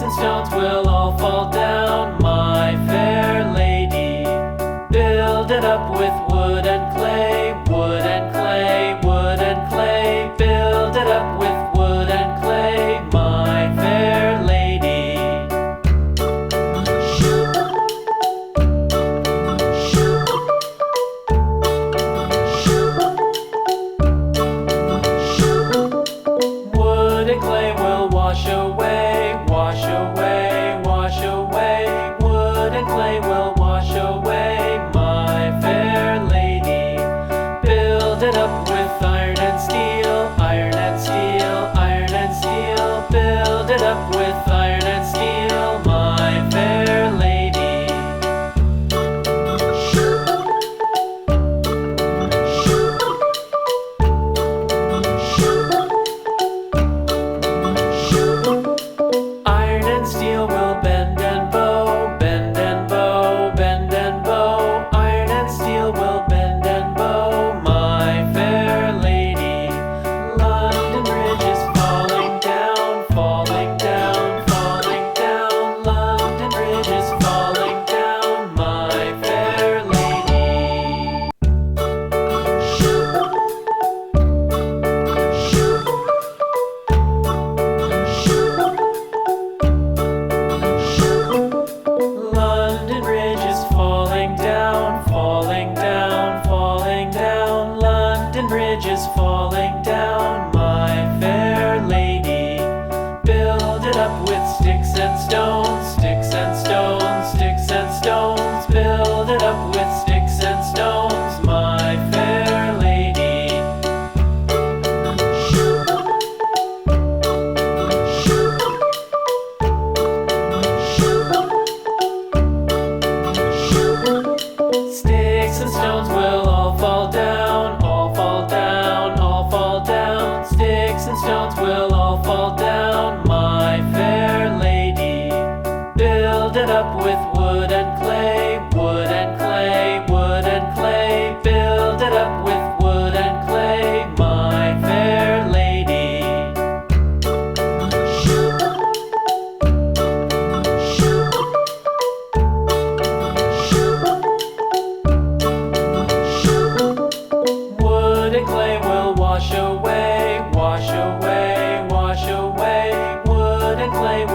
Sticks and stones will all fall down, my fair lady. Build it up with wood and clay, wood and clay, wood and clay. Build it up with wood and clay, my fair lady. Wood and clay will wash away, wash away, wash away. Wood and clay will wash away, my fair lady. Build it up with iron and steel, iron and steel, iron and steel. Build it up with iron and steel, my fair lady. Iron and steel will bend and bow, bend and bow, bend and bow. Iron and steel will bend and bow, my fair lady. London Bridge is falling down, falling down, falling down. London Bridge is falling down, my fair lady. London Bridge is falling down, falling down, falling down. London Bridge is falling down, my fair lady. Build it up with sticks and stones, sticks and stones, sticks and stones. Build it up with sticks and stones, my fair lady. Sticks and stones will all fall down, all fall down, all fall down. Sticks and stones will all fall down, my fair lady. Build it up with wood and clay, wood and clay, wood and clay. Build it up with wood and clay, my fair lady. Wood and clay will wash away, wash away, wash away. Wood and clay